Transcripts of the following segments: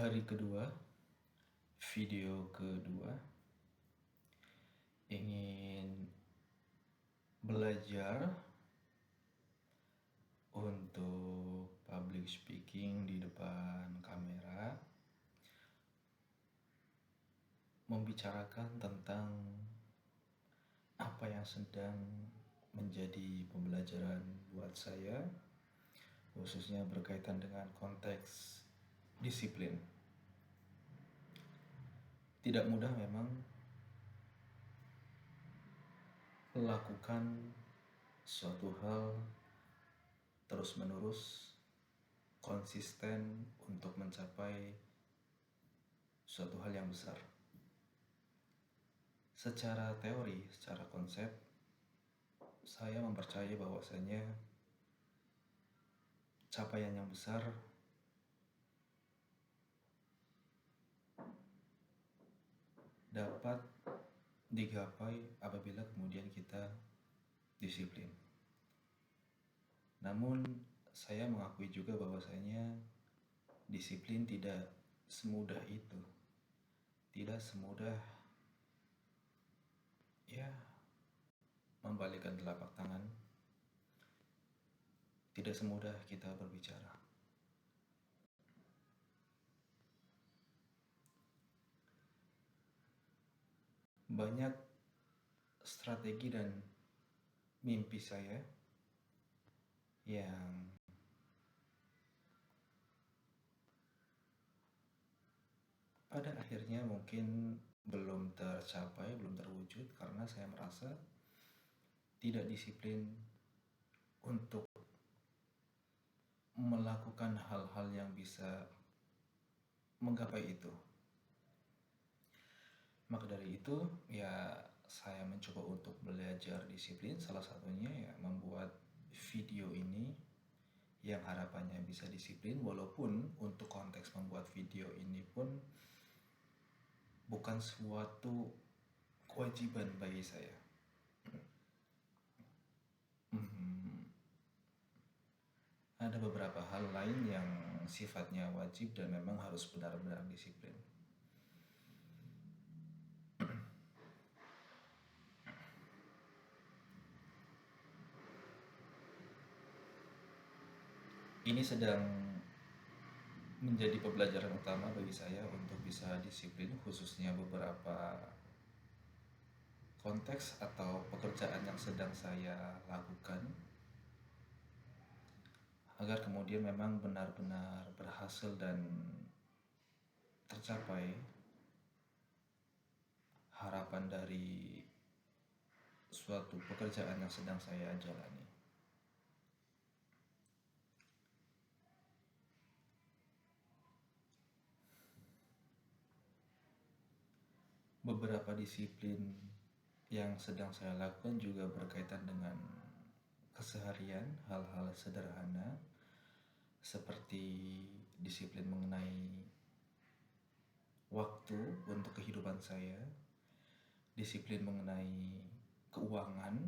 Hari kedua, video kedua, ingin belajar untuk public speaking di depan kamera, membicarakan tentang apa yang sedang menjadi pembelajaran buat saya, khususnya berkaitan dengan konteks disiplin. Tidak mudah memang melakukan suatu hal terus-menerus, konsisten untuk mencapai suatu hal yang besar. Secara teori, secara konsep, saya mempercayai bahwasanya capaian yang besar dapat digapai apabila kemudian kita disiplin. Namun saya mengakui juga bahwasanya disiplin tidak semudah itu. Tidak semudah membalikkan telapak tangan. Tidak semudah kita berbicara. Banyak strategi dan mimpi saya yang pada akhirnya mungkin belum tercapai, belum terwujud karena saya merasa tidak disiplin untuk melakukan hal-hal yang bisa menggapai itu. Maka dari itu saya mencoba untuk belajar disiplin. Salah satunya membuat video ini yang harapannya bisa disiplin, walaupun untuk konteks membuat video ini pun bukan suatu kewajiban bagi saya. Ada beberapa hal lain yang sifatnya wajib dan memang harus benar-benar disiplin. Ini sedang menjadi pembelajaran utama bagi saya untuk bisa disiplin, khususnya beberapa konteks atau pekerjaan yang sedang saya lakukan, agar kemudian memang benar-benar berhasil dan tercapai harapan dari suatu pekerjaan yang sedang saya jalani. Beberapa disiplin yang sedang saya lakukan juga berkaitan dengan keseharian, hal-hal sederhana seperti disiplin mengenai waktu untuk kehidupan saya, disiplin mengenai keuangan,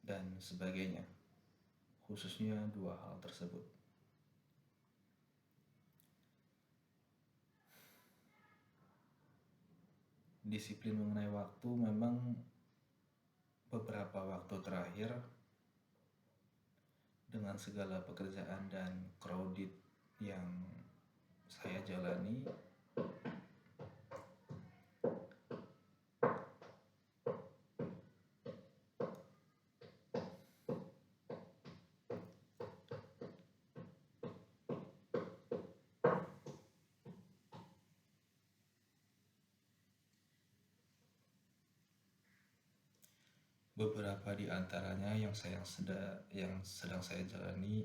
dan sebagainya, khususnya dua hal tersebut. Disiplin mengenai waktu memang beberapa waktu terakhir dengan segala pekerjaan dan crowded yang saya jalani, beberapa di antaranya yang sedang saya jalani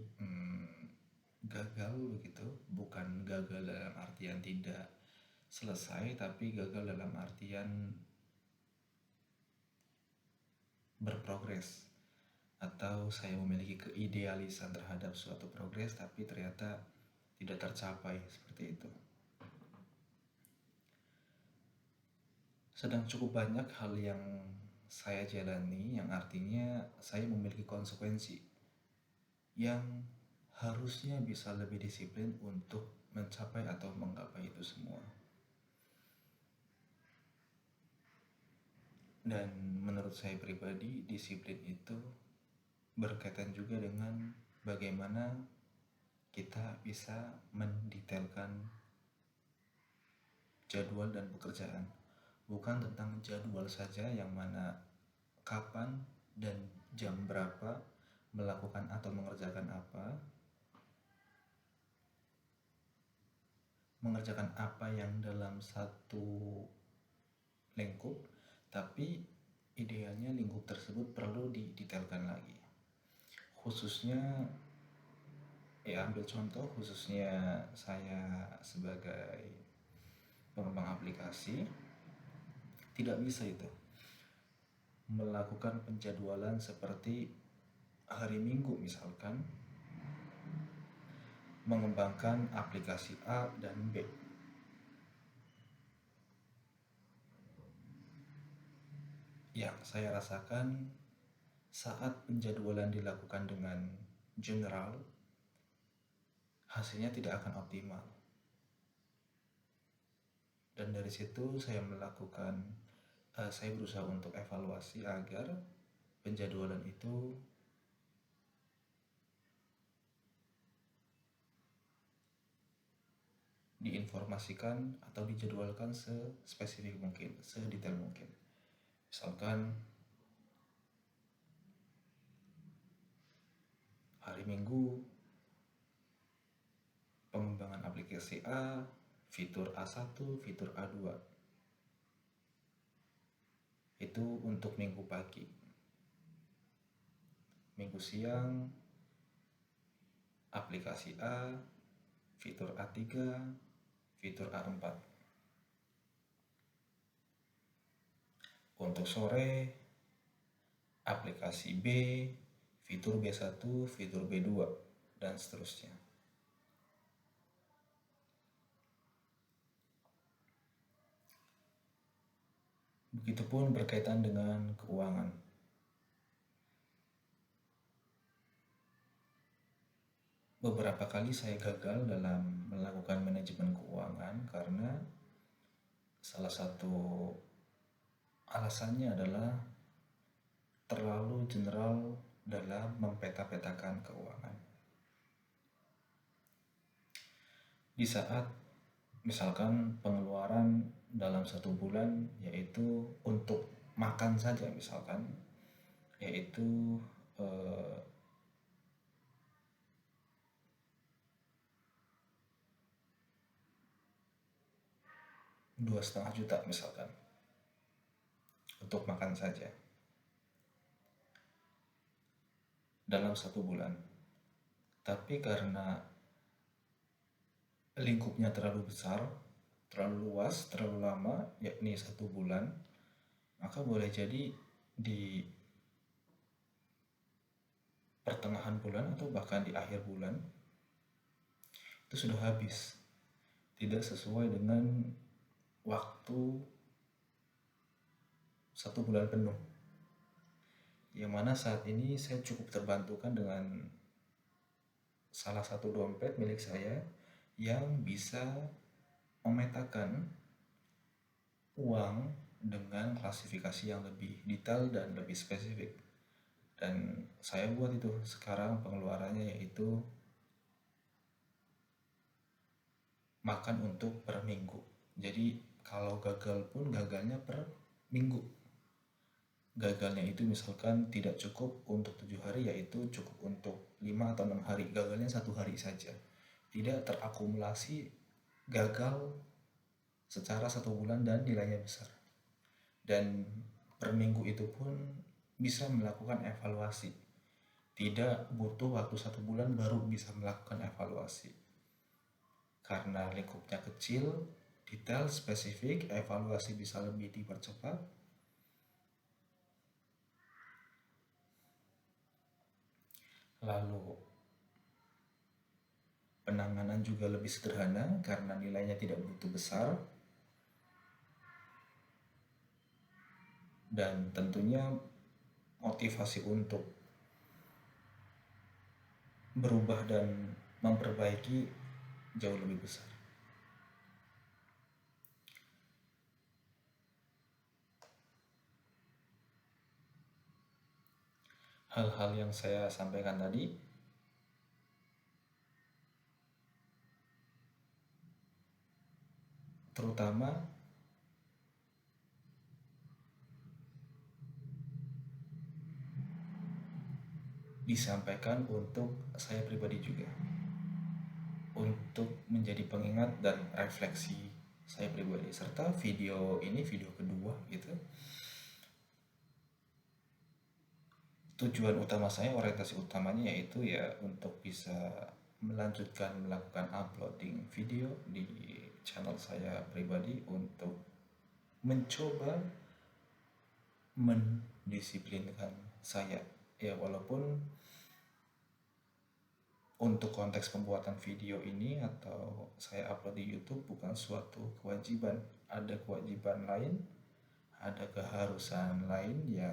gagal begitu. Bukan gagal dalam artian tidak selesai, tapi gagal dalam artian berprogres, atau saya memiliki keidealisan terhadap suatu progres tapi ternyata tidak tercapai, seperti itu. Sedang cukup banyak hal yang saya jalani yang artinya saya memiliki konsekuensi yang harusnya bisa lebih disiplin untuk mencapai atau menggapai itu semua. Dan menurut saya pribadi, disiplin itu berkaitan juga dengan bagaimana kita bisa mendetailkan jadwal dan pekerjaan. Bukan tentang jadwal saja, yang mana kapan dan jam berapa melakukan atau mengerjakan apa yang dalam satu lingkup, tapi idealnya lingkup tersebut perlu didetailkan lagi. Khususnya, ambil contoh, khususnya saya sebagai pengembang aplikasi, tidak bisa itu melakukan penjadwalan seperti hari Minggu misalkan mengembangkan aplikasi A dan B. Yang saya rasakan saat penjadwalan dilakukan dengan general, hasilnya tidak akan optimal. Dan dari situ saya berusaha untuk evaluasi agar penjadwalan itu diinformasikan atau dijadwalkan sespesifik mungkin, sedetail mungkin. Misalkan hari Minggu pengembangan aplikasi A, fitur A1, fitur A2. Itu untuk Minggu pagi. Minggu siang aplikasi A, fitur A3, fitur A4. Untuk sore aplikasi B, fitur B1, fitur B2, dan seterusnya. Begitupun berkaitan dengan keuangan. Beberapa kali saya gagal dalam melakukan manajemen keuangan karena salah satu alasannya adalah terlalu general dalam mempeta-petakan keuangan. Di saat misalkan pengeluaran dalam satu bulan yaitu untuk makan saja misalkan, yaitu 2,5 juta misalkan untuk makan saja dalam satu bulan. Tapi karena lingkupnya terlalu besar, terlalu luas, terlalu lama, yakni 1 bulan, maka boleh jadi di pertengahan bulan atau bahkan di akhir bulan itu sudah habis, tidak sesuai dengan waktu 1 bulan penuh. Yang mana saat ini saya cukup terbantukan dengan salah satu dompet milik saya yang bisa memetakan uang dengan klasifikasi yang lebih detail dan lebih spesifik. Dan saya buat itu sekarang pengeluarannya yaitu makan untuk per minggu. Jadi kalau gagal pun gagalnya per minggu. Gagalnya itu misalkan tidak cukup untuk 7 hari, yaitu cukup untuk 5 atau 6 hari. Gagalnya 1 hari saja. Tidak terakumulasi gagal secara 1 bulan dan nilainya besar. Dan per minggu itu pun bisa melakukan evaluasi. Tidak butuh waktu 1 bulan baru bisa melakukan evaluasi. Karena lingkupnya kecil, detail, spesifik, evaluasi bisa lebih dipercepat. Lalu penanganan juga lebih sederhana karena nilainya tidak begitu besar. Dan tentunya motivasi untuk berubah dan memperbaiki jauh lebih besar. Hal-hal yang saya sampaikan tadi terutama disampaikan untuk saya pribadi juga, untuk menjadi pengingat dan refleksi saya pribadi, serta video ini video kedua gitu. Tujuan utama saya, orientasi utamanya yaitu ya untuk bisa melanjutkan melakukan uploading video di channel saya pribadi untuk mencoba mendisiplinkan saya ya, walaupun untuk konteks pembuatan video ini atau saya upload di YouTube bukan suatu kewajiban, ada kewajiban lain, ada keharusan lain yang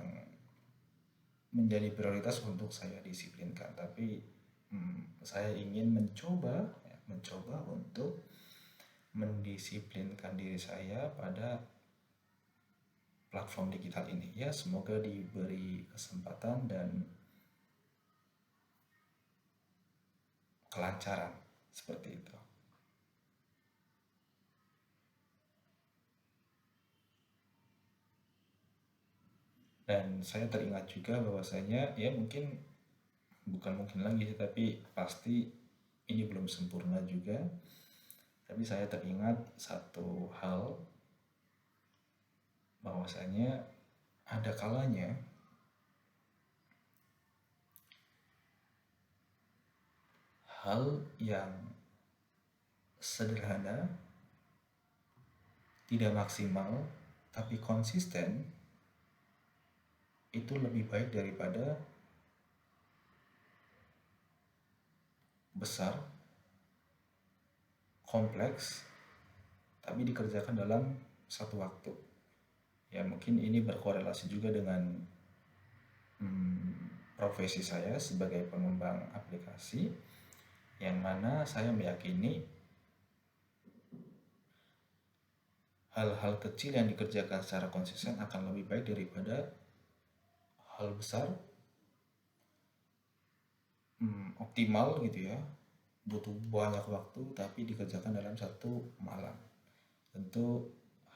menjadi prioritas untuk saya disiplinkan. Tapi saya ingin mencoba untuk mendisiplinkan diri saya pada platform digital ini ya. Semoga diberi kesempatan dan kelancaran seperti itu. Dan saya teringat juga bahwasanya ya bukan mungkin lagi tapi pasti ini belum sempurna juga. Tapi saya teringat satu hal, bahwasanya ada kalanya hal yang sederhana, tidak maksimal, tapi konsisten itu lebih baik daripada besar, kompleks, tapi dikerjakan dalam satu waktu. Ya mungkin ini berkorelasi juga dengan profesi saya sebagai pengembang aplikasi, yang mana saya meyakini hal-hal kecil yang dikerjakan secara konsisten akan lebih baik daripada hal besar, optimal gitu ya, butuh banyak waktu tapi dikerjakan dalam satu malam. Tentu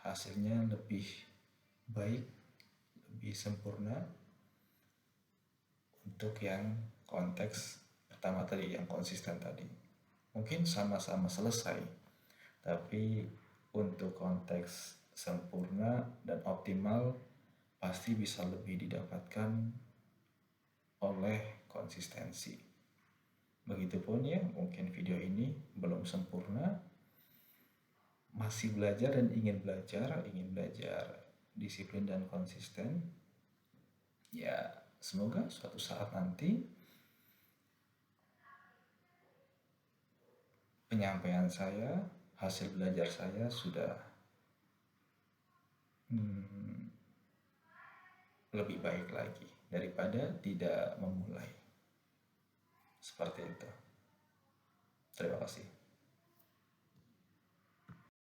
hasilnya lebih baik, lebih sempurna untuk yang konteks pertama tadi, yang konsisten tadi. Mungkin sama-sama selesai, tapi untuk konteks sempurna dan optimal pasti bisa lebih didapatkan oleh konsistensi. Begitupun ya, mungkin video ini belum sempurna, masih belajar dan ingin belajar disiplin dan konsisten. Ya, semoga suatu saat nanti penyampaian saya, hasil belajar saya sudah lebih baik lagi daripada tidak memulai. Seperti itu. Terima kasih.